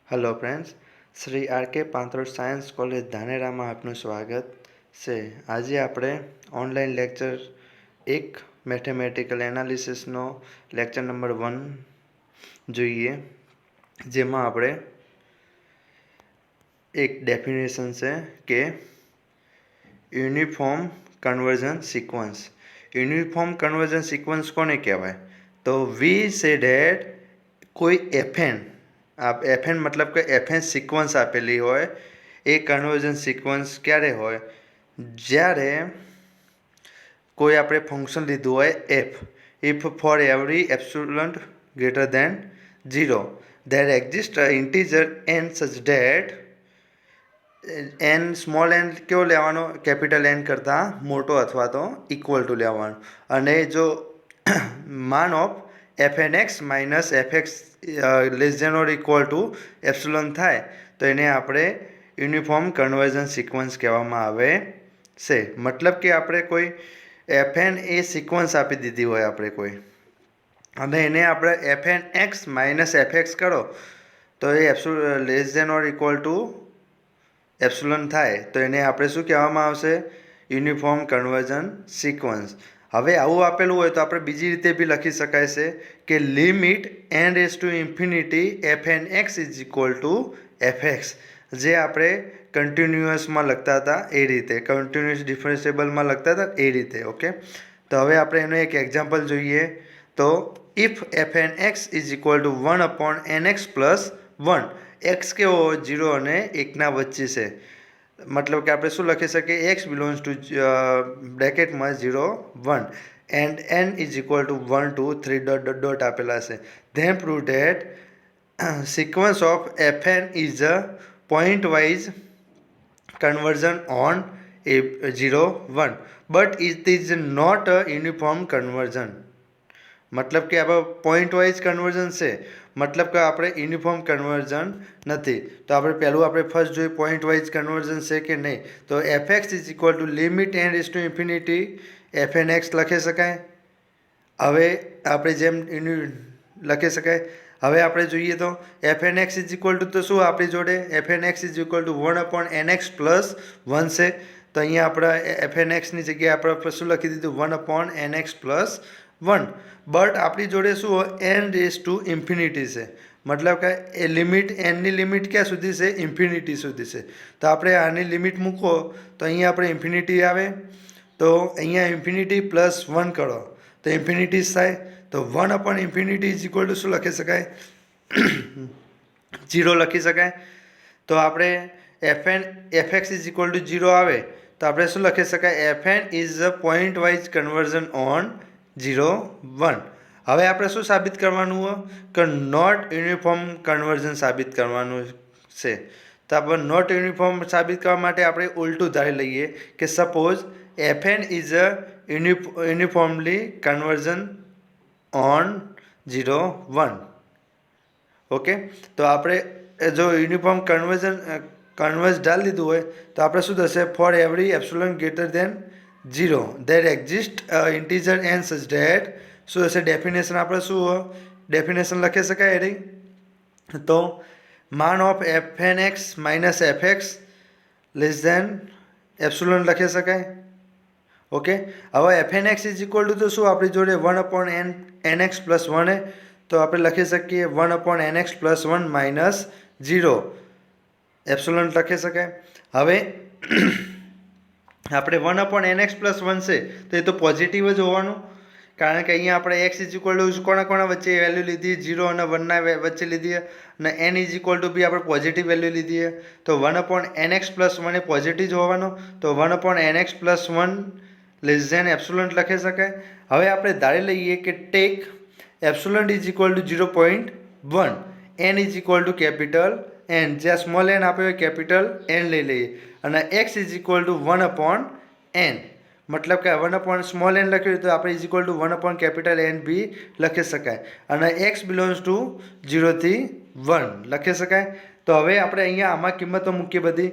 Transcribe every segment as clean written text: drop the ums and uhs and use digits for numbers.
Hello friends, Shri are के पांत्रोड science college Dhanera में आपનું स्वागत છે। આજે આપણે ઓનલાઈન લેક્ચર 1 મેથેમેટિકલ એનાલિસિસનો લેક્ચર નંબર 1 જોઈએ, જેમાં આપણે એક ડેફિનેશન છે કે uniform convergence sequence. Uniform convergence sequence કોને કહેવાય? તો વી સે ધેટ કોઈ એફએન एफएन मतलब कि एफएन सीक्वन्स आपेली होय ए कन्वर्जन सीक्वन्स क्यारे होय ज्यारे कोई आपणे फंक्शन लीधुं होय f if for every epsilon greater than 0 there exist a integer n such that n small n केवो लेवानो कैपिटल एन करता मोटो अथवा तो इक्वल टू लेवानो अने जो मान of F N x minus F x less than और इक्वल टू एप्सिलॉन थाय तो एने आपणे यूनिफॉर्म कन्वर्जन सीक्वन्स कहेवामां आवे छे। मतलब कि आपणे कोई एफ एन ए सीक्वन्स आपी दीधी होय आपणे कोई अने एने आपणे f N x minus F x करो तो ए एप्सिलॉन लेस देन और इक्वल टू एप्सिलॉन थाय तो एने आपणे शुं कहेवामां आवशे? Uniform convergent sequence. हवे आवुं आपेलुं होय तो आपणे बीजी रीते बी लखी शकाय छे कि limit n raise to infinity f N x is equal to f x जे आपणे कन्टिन्युअस में लखता था ए रीते, कन्टिन्युअस डिफरन्शिएबल में लखता था ए रीते। ओके, तो हवे आपणे एनो एक एक्जाम्पल जोईए। तो if f N x is equal to 1 upon N x plus 1 x केवो 0 अने 1 ना वच्चे छे मतलब कि आपणे शुं लखी सकीए एक्स बिलोंग्स टू ब्रेकेट में 0 1 and n is equal to 1 2 3 dot dot dot आपेला छे। Then prove that sequence of F n is a pointwise convergence on 0 1 but it is not a uniform convergence. मतलब कि आप point wise conversion से मतलब कि आपणे uniform conversion नहीं। तो आप पहलू आप फर्स्ट जो पॉइंट वाइज कन्वर्जन से कि नहीं तो f x is equal to limit n raise to infinity f N x लखी शकाय। हवे आपणे जेम लखी शकाय। हवे आपणे जोईए तो f N x is equal to तो शू आपणी जोड़े f N x is equal to 1 upon N x plus 1 से तो अहीं आपणे एफ एन एक्स जगह आपणे शू लखी दीधुं 1 upon N x plus 1 but आपणी जोड़े शू एन रेज टू इन्फिनिटी से मतलब कि लिमिट एन नी लिमिट क्या सुधी से इन्फिनिटी सुधी से। तो आपणे आनी लिमिट मूको तो अहीं आपणे इन्फिनिटी आवे तो अहीं इन्फिनिटी प्लस 1 करो तो इन्फिनिटी थाय तो 1 upon infinity is equal to शू लखी शकाय 0 लखी शकाय। तो आपणे f n f x is equal to 0 आवे तो आपणे शू लखी शकाय f n is a pointwise convergence on 0 1। हवे आपणे शुं साबित करवानुं हो कि नॉट यूनिफॉर्म कन्वर्जन साबित करवानुं छे। तो आपणे नॉट यूनिफॉर्म साबित करवा माटे आपणे उल्टું धारी लईए कि suppose f n is a uniformly convergent on 0 1। Okay, तो आपणे जो यूनिफॉर्म कन्वर्ज डाल दीधुं होय तो आपणे शुं थशे for every epsilon greater than 0 there exist integer n such that शू हशे डेफिनेशन आपणे शू डेफिनेशन लखी शकाय रे। तो मान of F N x minus F x less than epsilon लखी शकाय। ओके, हवे f N x is equal to तो शू आपणी जोड़े 1 अपॉन एन एक्स प्लस 1 है तो आपणे लखी सकीए 1 upon N x plus 1 minus 0 epsilon लखी शकाय। हवे આપણે 1 अपॉन एन एक्स प्लस 1 છે તો એ તો પોઝિટિવ જ હોવાનું કારણ કે અહીંયા આપણે x ઇઝ ઇક્વલ ટુ કોના કોના વચ્ચે વેલ્યુ લીધી 0 અને 1 ના વચ્ચે લીધી અને n is equal to b આપણે પોઝિટિવ વેલ્યુ લીધી છે તો 1 अपॉन एन एक्स प्लस 1 એ પોઝિટિવ જ હોવાનો તો 1 upon N x plus 1 less than epsilon લખી શકાય। હવે આપણે ધારી લઈએ કે take epsilon is equal to 0.1 n is equal to capital n જ્યાં સ્મોલ n આપ્યો હોય કેપિટલ n લઈ લઈએ અને x is equal to 1 upon n मतलब कि 1 अपॉन स्मॉल n लख्યું तो आप is equal to 1 upon capital n भी लखी शकाय અને x बिलोंग्स टू 0 થી 1 लखी शकाय। तो हवे આપણે અહીંયા આમાં કિંમતો મૂકીએ બધી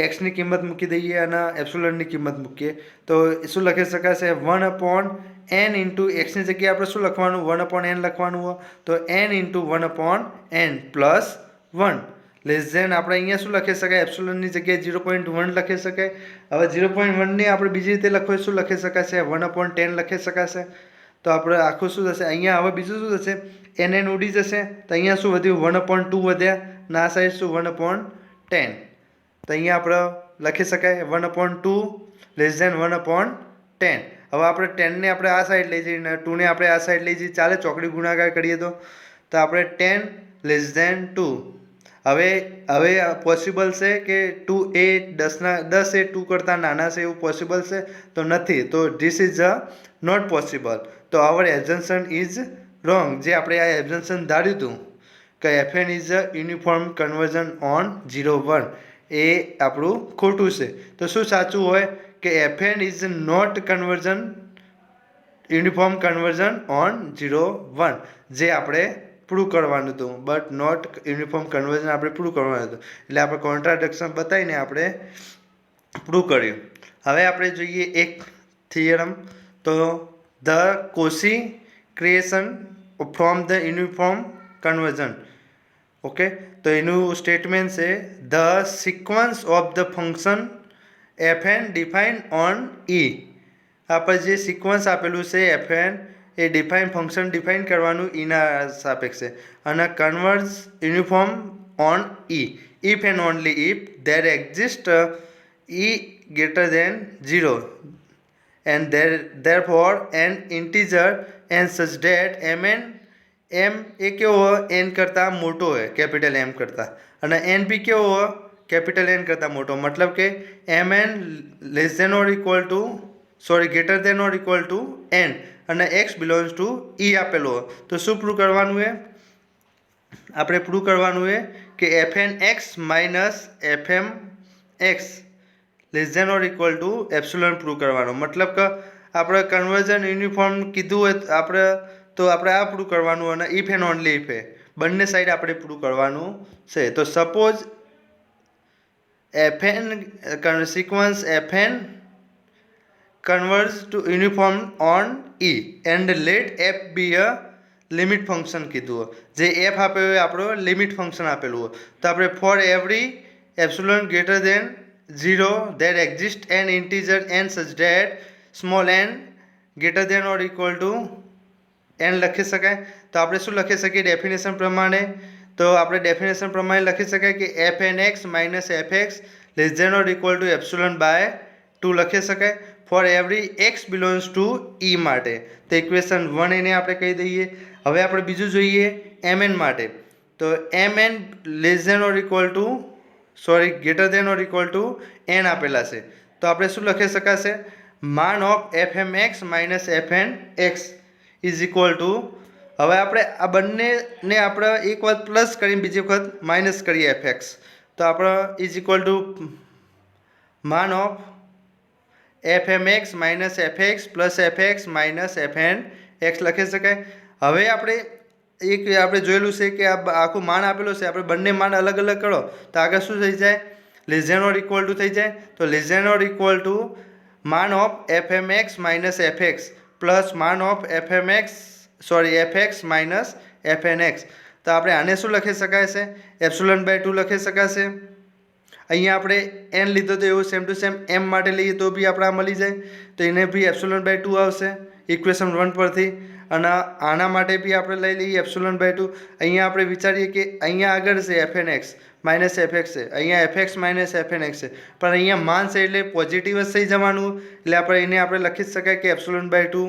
x ની કિંમત મૂકી દઈએ અને એપ્સિલોન ની કિંમત મૂકીએ તો શું લખી શકાય છે 1 अपॉन n इंटू x ની જગ્યાએ આપણે શું લખવાનું 1 अपॉन n લખવાનું હોય તો n into 1 upon n plus 1 less than આપણે અહીંયા શું લખી શકાય, એપ્સિલોનની જગ્યાએ 0.1 લખી શકાય. હવે 0.1ને આપણે બીજી રીતે લખવું શું લખી શકાશે, 1/10 લખી શકાશે. તો આપણે આખું શું થશે, અહીંયા હવે બીજું શું થશે, એન ઉડી જશે. તો અહીંયા શું વધ્યું, 1/2 વધ્યા. ના સાઈડ શું 1/10. તો અહીંયા આપણે લખી શકાય 1/2 લેસ ધેન 1/10. હવે આપણે 10ને આપણે આ સાઈડ લઈ જઈએ અને 2ને આપણે આ સાઈડ લઈ જઈએ, ચાલે ચોકડી ગુણાકાર કરીએ તો આપણે 10 લેસ ધેન 2. હવે પોસિબલ છે કે 2 એ 10 એ 2 કરતાં નાના છે એવું પોસિબલ છે? તો નથી. તો ધીસ ઇઝ નોટ પોસિબલ. તો અવર એઝમ્પશન ઇઝ રોંગ. જે આપણે આ એઝમ્પશન ધાર્યું હતું કે f n is a uniform conversion on 0 1, એ આપણું ખોટું છે. તો શું સાચું હોય કે f n is not convergence uniform conversion on 0 1, જે આપણે પ્રૂવ કરવાનું હતું. બટ નોટ યુનિફોર્મ કન્વર્ઝન આપણે પ્રૂવ કરવાનું હતું. એટલે આપણે કોન્ટ્રાડિક્શન બતાવીને આપણે પ્રૂવ કર્યું. હવે આપણે જોઈએ એક થિયરમ. તો the Cauchy criterion from the uniform convergence. Okay, તો એનું સ્ટેટમેન્ટ છે the sequence of the function f n define on E. આપણે જે સિક્વન્સ આપેલું છે એફએન એ ફંક્શન ડિફાઇન કરવાનું ઈના સાપેક્ષે અને converge uniform on e if and only if there exist e greater than 0 and therefore an integer and such that mn m એ કેવો હોય, n કરતાં મોટો હોય કેપિટલ M કરતાં, અને n બી કેવો હોય કેપિટલ N કરતાં મોટો. મતલબ કે mn less than or equal to greater than or equal to n અને x બિલોંગ્સ ટુ e આપેલો હોય. તો શું પ્રૂવ કરવાનું છે, આપણે પ્રૂવ કરવાનું છે કે fn x minus fm x less than or equal to epsilon prove કરવાનો. મતલબ કે આપણે કન્વર્ઝન યુનિફોર્મ કીધું હોય આપણે આ પ્રૂવ કરવાનું અને ઇફ એન્ડ ઓનલી ઇફ બંને સાઈડ આપણે પ્રૂવ કરવાનું છે. તો suppose fn sequence fn converge to uniform on e and let f be a limit function કીધું હોય, જે f આપેલું હોય આપણો લિમિટ ફંક્શન આપેલું હોય. તો આપણે for every epsilon greater than 0 there exists an integer n such that small n greater than or equal to n લખી શકાય. તો આપણે શું લખી શકીએ ડેફિનેશન પ્રમાણે? તો આપણે ડેફિનેશન પ્રમાણે લખી શકાય કે fn x minus fx less than or equal to epsilon by 2 લખી શકાય for every x belongs to e માટે. તો ઇક્વેશન 1 એને આપણે કહી દઈએ. હવે આપણે બીજું જોઈએ mn માટે. તો mn less than or equal to greater than or equal to n આપેલા છે. તો આપણે શું લખી શકાશે, માન of fm x minus fn x is equal to, હવે આપણે આ બંનેને આપણે એક વખત પ્લસ કરીને બીજી વખત માઇનસ કરીએ fx. તો આપણે ઇઝ ઇક્વલ ટુ માન of fm x minus fx plus fx minus fn x લખી શકાય. હવે આપણે જોયેલું છે કે આ આખું માન આપેલું છે, આપણે બંને માન અલગ અલગ કરો તો આગળ શું થઈ જાય, less than or equal to થઈ જાય. તો less than or equal to માન of fm x minus fx plus માન of fx minus fn x. તો આપણે આને શું લખી શકાય છે, એપ્સિલોન બાય 2 લખી શકાશે. અહીંયા આપણે n લીધો તો એવું સેમ ટુ સેમ m માટે લઈએ તો બી આપણે આ મળી જાય. તો એને બી એપ્સિલોન બાય 2 આવશે ઇક્વેશન 1 પરથી. અને આના માટે બી આપણે લઈ લઈએ એપ્સિલોન બાય 2. અહીંયા આપણે વિચારીએ કે અહીંયા આગળ છે fn x માઇનસ fx છે, અહીંયા fx માઇનસ fn x છે, પણ અહીંયા માન છે એટલે પોઝિટિવ જ થઈ જવાનું. એટલે આપણે લખી શકાય કે એપ્સિલોન બાય 2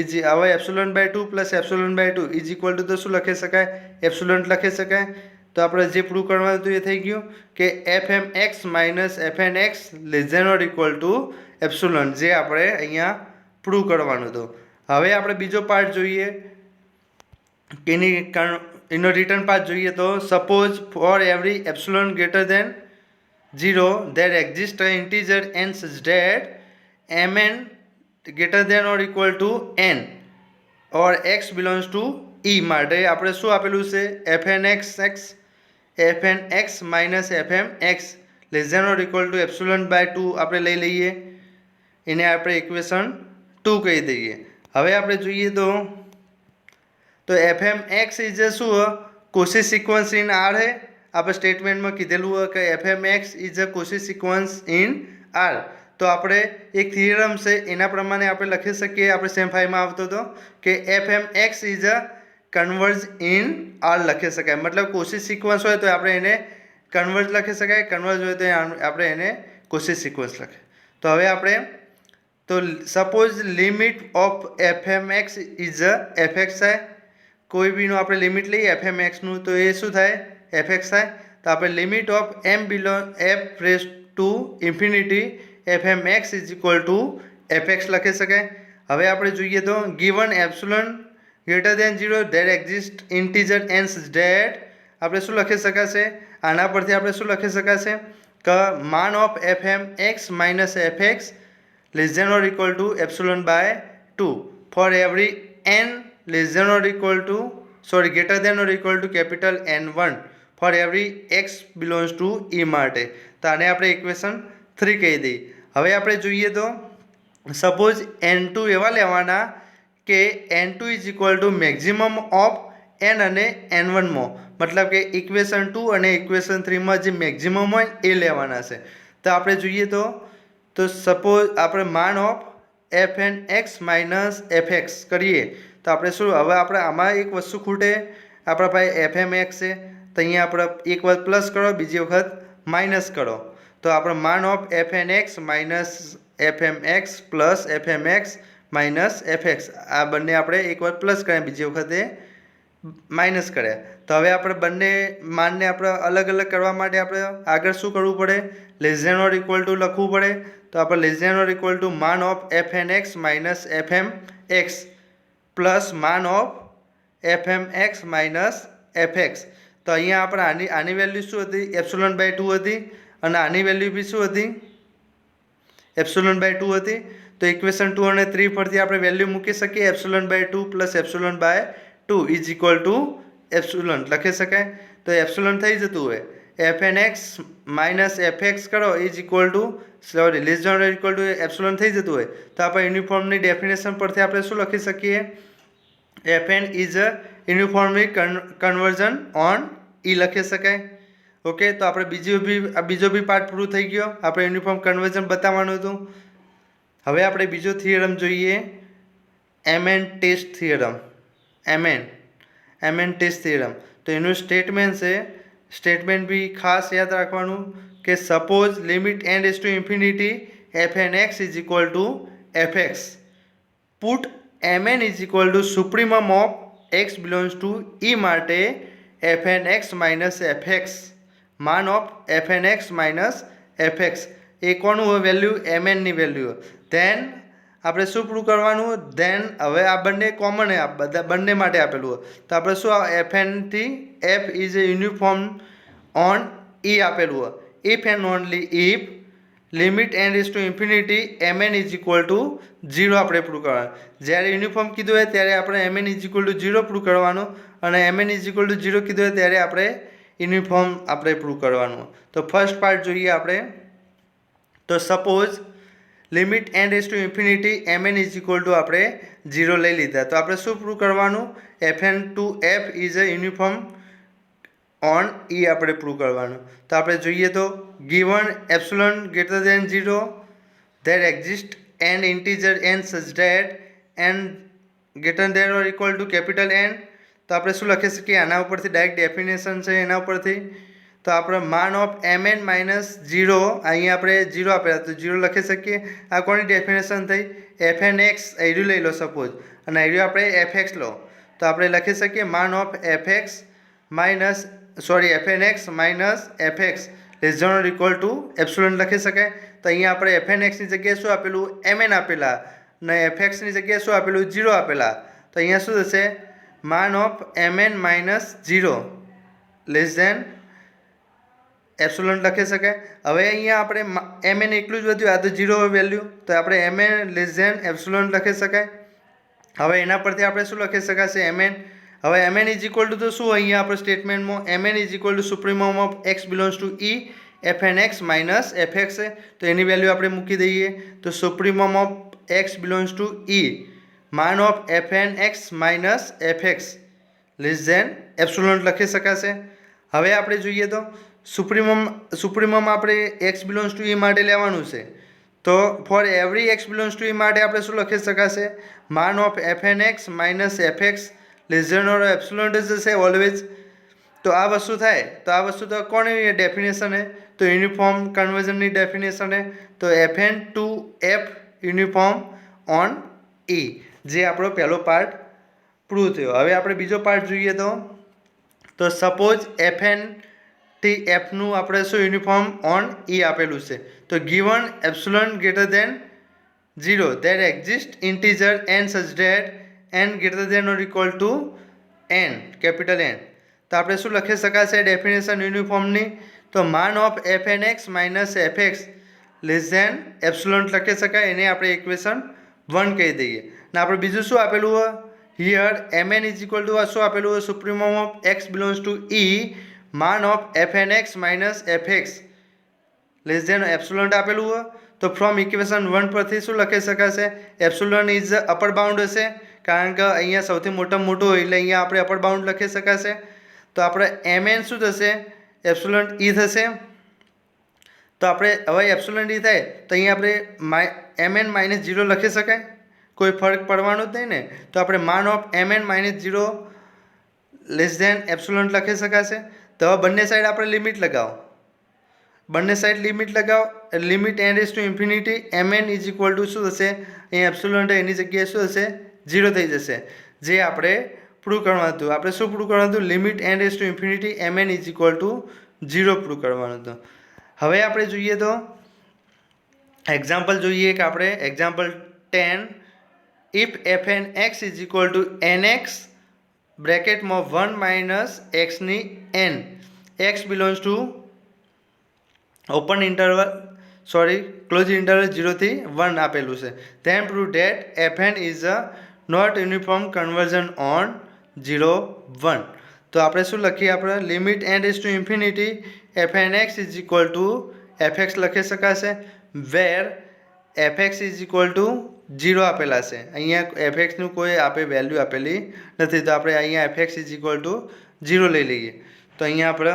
ઇઝ, હવે epsilon by 2 plus epsilon by 2 is equal to તો શું લખી શકાય, એપ્સિલોન લખી શકાય. તો આપણે જે પ્રૂવ કરવાનું હતું એ થઈ ગયું કે fm x minus fn x less than or equal to epsilon, જે આપણે અહીંયા પ્રૂવ કરવાનું હતું. હવે આપણે બીજો પાર્ટ જોઈએ કે એનો રિટર્ન પાર્ટ જોઈએ. તો suppose for every epsilon greater than 0 there exists an integer n such that mn greater than or equal to n or x belongs to e માટે આપણે શું આપેલું છે, fn x minus fm x less than or equal to epsilon by 2 આપણે લઈ લઈએ. એને આપણે ઇક્વેશન 2 કહી દઈએ. હવે આપણે જોઈએ તો fm x ઇઝ શું કોશી સિક્વન્સ ઇન R है. આપણે સ્ટેટમેન્ટમાં કીધેલું હોય કે f M x is a Cauchy sequence in R, તો આપણે એક થિયરમ છે એના પ્રમાણે આપણે લખી શકીએ. આપણે સેમ 5માં આવતો હતો કે f M x is a converge in R લખી શકાય. મતલબ કોશી સિક્વન્સ હોય તો આપણે એને કન્વર્જ લખી શકાય, કન્વર્જ હોય તો આપણે એને કોશી સિક્વન્સ લખીએ. તો હવે આપણે તો suppose limit of F M x is a f x થાય. કોઈ બીનું આપણે લિમિટ લઈએ એફ એમ એક્સનું તો એ શું થાય? એફ એક્સ થાય. તો આપણે limit of M belong F raise to infinity F M x is equal to F X લખી શકાય. હવે આપણે જોઈએ તો given epsilon greater than 0 there exist integer N's that આપણે શું લખી શકાશે? આના પરથી આપણે શું લખી શકાશે કે માન of F M x minus F x less than or equal to epsilon by 2 for every n less than or equal to greater than or equal to capital N1 for every x belongs to E માટે. તો આને આપણે equation 3 કહી દઈએ. હવે આપણે જોઈએ તો સપોઝ N2 એવા લેવાના કે N2 is equal two maximum of N અને N1 માં, મતલબ કે ઇક્વેશન 2 અને ઇક્વેશન 3 માં જે મેક્સિમમ હોય એ લેવાના છે. તો આપણે જોઈએ તો સપોઝ આપણે માન of F N x minus F x કરીએ તો આપણે શું, હવે આપણે આમાં એક વસ્તુ ખૂટે. આપણા પાસે એફ એમ એક્સ છે તો અહીંયા આપણે એક વખત પ્લસ કરો, બીજી વખત માઇનસ કરો. તો આપણે માન of F N x minus F M x plus f M x minus F x, આ બંને આપણે એક વખત પ્લસ કર્યા, બીજી વખતે માઇનસ કર્યા. તો હવે આપણે બંને માનને આપણે અલગ અલગ કરવા માટે આપણે આગળ શું કરવું પડે? Less than or equal to લખવું પડે. તો આપણે less than or equal to માન of F N x minus F M x plus માન of F M x minus F X. તો અહીંયા આપણે આની વેલ્યુ શું હતી? એપ્સિલોન બાય 2 હતી અને આની વેલ્યુ બી શું હતી? એપ્સિલોન બાય 2 હતી. તો ઇક્વેશન 2 અને 3 પરથી આપણે વેલ્યુ મૂકી શકીએ. Epsilon by 2 plus epsilon by 2 is equal to epsilon લખી શકાય. તો એપ્સિલોન થઈ જતું હોય F N x minus F X કરો is equal to less than or equal to epsilon થઈ જતું હોય તો આપણે યુનિફોર્મની ડેફિનેશન પરથી આપણે શું લખી શકીએ? F N is a uniformly convergent on E લખી શકાય. ઓકે, તો આપણે બીજો બી પાર્ટ પૂરું થઈ ગયો. આપણે યુનિફોર્મ કન્વર્ઝન બતાવવાનું હતું. હવે આપણે બીજો થિયરમ જોઈએ, m n test theorem. M n test theorem તો એનું સ્ટેટમેન્ટ છે, સ્ટેટમેન્ટ બી ખાસ યાદ રાખવાનું કે suppose limit N raise to infinity F N X is equal to F X put mn is equal to supremum of X belongs to E માટે F N x minus F X માન of F N x minus F X એ કોનું હોય? Value mnની value. Than આપણે શું prove કરવાનું? Than હવે આ બંને કોમન આ બધા બંને માટે આપેલું હોય તો આપણે શું એફ એનથી F is a uniform on E આપેલું હોય. If and only if limit N is to infinity mn is equal to 0 આપણે પ્રૂવ કરવાનું. જ્યારે યુનિફોર્મ કીધું હોય ત્યારે આપણે mn is equal to 0 prove કરવાનું અને mn ઇઝ ઇક્વલ ટુ 0 કીધું હોય ત્યારે આપણે યુનિફોર્મ આપણે પ્રૂવ કરવાનું. તો ફર્સ્ટ પાર્ટ જોઈએ આપણે. તો suppose limit N raise to infinity mn is equal to આપણે 0 લઈ લીધા તો આપણે શું પ્રૂવ કરવાનું? F N to F is a uniform on E આપણે પ્રૂવ કરવાનું. તો આપણે જોઈએ તો given epsilon greater than 0 there exist N integer N such that N greater than or equal to capital N. તો આપણે શું લખી શકીએ? આના ઉપરથી ડાયરેક્ટ ડેફિનેશન છે એના ઉપરથી. તો આપણે માન ઓફ mn માઇનસ 0 અહીંયા આપણે 0 આપેલા તો 0 લખી શકીએ. આ કોની ડેફિનેશન થઈ? એફ એન એક્સ આઈડ્યુ લઈ લો સપોઝ અને આઈડ્યુ આપણે એફ એક્સ લો તો આપણે લખી શકીએ માન of f x minus f N x minus F x less than or equal to epsilon લખી શકાય. તો અહીંયા આપણે એફ એન એક્સની જગ્યાએ શું આપેલું? mn આપેલા અને એફ એક્સની જગ્યાએ શું આપેલું? 0 આપેલા. તો અહીંયા શું થશે? માન of mn minus 0 less than epsilon લખી શકાય. હવે અહીંયા આપણે mn એકલું જ વધ્યું, આ તો 0 વેલ્યુ તો આપણે mn લેસ ધેન એપ્સિલોન લખી શકાય. હવે એના પરથી આપણે શું લખી શકાશે? mn. હવે mn ઇઝ ઇક્વલ ટુ તો શું અહીંયા આપણે સ્ટેટમેન્ટમાં mn is equal to supremum of X belongs to E F N x minus F X છે તો એની વેલ્યુ આપણે મૂકી દઈએ. તો supremum of X belongs to E માન of F N x minus F x less than epsilon લખી શકાશે. હવે આપણે જોઈએ તો સુપ્રીમમ આપણે x બિલોંગ્સ ટુ e માટે લેવાનું છે. તો for every x belongs to e માટે આપણે શું લખી શકાશે? માન of fn x minus fx less than or epsilon જશે ઓલવેઝ. તો આ વસ્તુ થાય તો આ વસ્તુ તો કોની ડેફિનેશન હે? તો યુનિફોર્મ કન્વર્ઝનની ડેફિનેશન હે. તો fn to f uniform on e, જે આપણો પહેલો પાર્ટ પ્રૂવ થયો. હવે આપણે બીજો પાર્ટ જોઈએ તો સપોઝ fn થી fનું આપણે શું યુનિફોર્મ ઓન e આપેલું છે. તો given epsilon greater than 0 that exist integer n such that n greater than or equal to n capital N. તો આપણે શું લખી શકાશે ડેફિનેશન યુનિફોર્મની? તો માન of fn x minus fx less than epsilon લખી શકાય. એને આપણે ઇક્વેશન 1 કહી દઈએ. ને આપણે બીજું શું આપેલું હોય? Here mn is equal to શું આપેલું હોય? Supremum of x belongs to e માન of fn x minus fx less than epsilon આપેલું હોય. તો ફ્રોમ ઇક્વેશન 1 પરથી શું લખી શકાશે? એપ્સિલોન ઇઝ અપર બાઉન્ડ હશે, કારણ કે અહીંયા સૌથી મોટામાં મોટું હોય એટલે અહીંયા આપણે અપર બાઉન્ડ લખી શકાશે. તો આપણે mn શું થશે? એપ્સિલોન e થશે. તો આપણે હવે એપ્સિલોન e થાય તો અહીંયા આપણે mn માઇનસ 0 લખી શકાય? કોઈ ફરક પડવાનો જ નહીં ને. તો આપણે માન of mn minus 0 less than epsilon લખી શકાશે. તો હવે બંને સાઈડ આપણે લિમિટ લગાવો. બંને સાઈડ લિમિટ લગાવો. Limit n raise to infinity mn is equal to શું થશે? અહીંયા એપ્સિલોન એની જગ્યાએ શું થશે? 0 થઈ જશે. જે આપણે પ્રૂવ કરવાનું હતું. આપણે શું પ્રૂવ કરવાનું હતું? Limit n raise to infinity mn is equal to 0 prove કરવાનું હતું. હવે આપણે જોઈએ તો એક્ઝામ્પલ જોઈએ કે આપણે example 10 if fn x is equal to nx બ્રેકેટમાં 1 માઇનસ x ની n x belongs to open interval close interval 0 થી 1 આપેલું છે. Then prove that fn is a not uniform conversion on 0 1. તો આપણે શું લખીએ? આપણે limit n raise to infinity fn x is equal to fx લખી શકાશે, where fx is equal to 0 આપેલા છે. અહીંયા fxનું કોઈ વેલ્યુ આપેલી નથી, તો આપણે અહીંયા fx ઇઝ ઇક્વલ ટુ 0 લઈ લઈએ. તો અહીંયા આપણે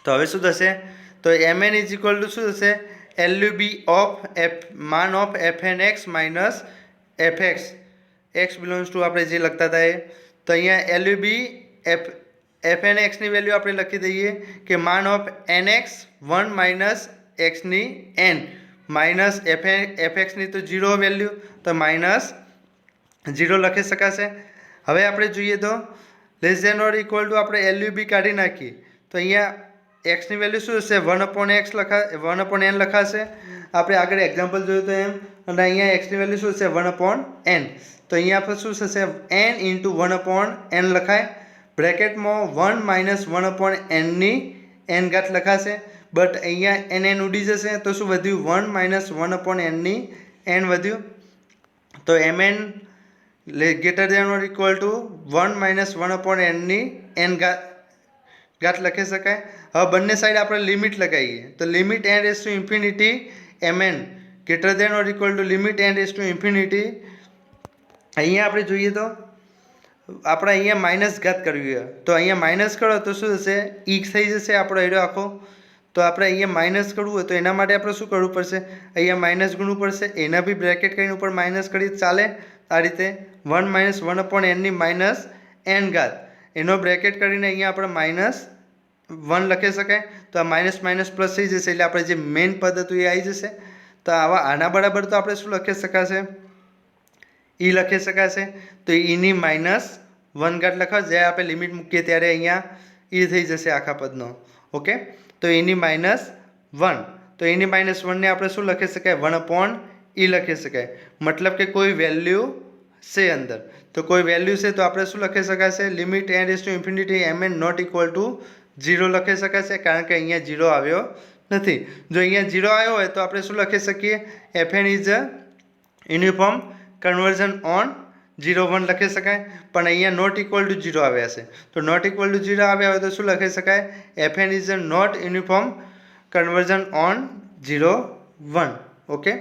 તો હવે શું થશે? તો mn ઇઝ ઇક્વલ ટુ શું થશે? LUB ઓફ માન of fn x minus fx x belongs two આપણે જે લખતા હતા એ. તો અહીંયા LUB fn x ની વેલ્યુ આપણે લખી દઈએ કે માન ઓફ nx 1 માઇનસ x ની n માઇનસ fx ની તો 0 વેલ્યુ, તો માઇનસ 0 લખી શકાશે. હવે આપણે જોઈએ તો less than or equal to આપણે LUB કાઢી નાખીએ. તો અહીંયા x ની વેલ્યુ શું હશે? 1 upon n લખાશે. આપણે આગળ એક્ઝામ્પલ જોયું તો એમ. અને અહીંયા x ની વેલ્યુ શું હશે? 1 upon n. તો અહીંયા આપણે શું થશે? n ઇન્ટુ 1 upon n લખાય. બ્રેકેટમાં 1 માઇનસ 1 upon n ની n ઘાત લખાશે. બટ અહીંયા n ઉડી જશે તો શું વધ્યું? 1 માઇનસ 1 upon n ની n વધ્યું. તો mn greater than or equal to 1 minus 1 upon n ની n ઘાત લખી શકાય. હવે બંને સાઈડ આપણે લિમિટ લગાવીએ. તો limit n raise to infinity mn greater than or equal to limit n raise to infinity. અહીંયા આપણે જોઈએ તો આપણે અહીંયા માઇનસ ઘાત કરવી હોય તો અહીંયા માઇનસ કરો તો શું થશે? e થઈ જશે આપણો એરો આખો. તો આપણે અહીંયા માઇનસ કરવું હોય તો એના માટે આપણે શું કરવું પડશે? અહીંયા માઇનસ ગણવું પડશે. એના બી બ્રેકેટ કરીને ઉપર માઇનસ કરી ચાલે. આ રીતે 1 માઇનસ 1 upon n ની માઇનસ n ઘાત એનો બ્રેકેટ કરીને અહીંયા આપણે માઇનસ 1 લખી શકાય. તો આ માઇનસ માઇનસ પ્લસ થઈ જશે એટલે આપણે જે મેઇન પદ હતું એ આવી જશે. તો આના બરાબર તો આપણે શું લખી શકાશે? e લખી શકાશે. તો eની માઇનસ 1 ઘાત લખાવ. જ્યારે આપણે લિમિટ મૂકીએ ત્યારે અહીંયા e થઈ જશે આખા પદનો. ઓકે, તો એની માઇનસ 1. તો એની માઇનસ 1 ને આપણે શું લખી શકાય? 1 upon e લખી શકાય. મતલબ કે કોઈ વેલ્યુ છે અંદર. તો કોઈ વેલ્યુ છે તો આપણે શું લખી શકાશે? Limit n raise to infinity mn not equal to 0 લખી શકાશે, કારણ કે અહીંયા 0 આવ્યો નથી. જો અહીંયા 0 આવ્યો હોય તો આપણે શું લખી શકીએ? fn is a uniform conversion on 0 1 લખી શકાય. પણ અહીંયા નોટ ઇક્વલ ટુ 0 આવ્યા છે. તો નોટ ઇક્વલ ટુ 0 આવ્યા હોય તો શું લખી શકાય? fn is a not uniform conversion on 0 1. Okay.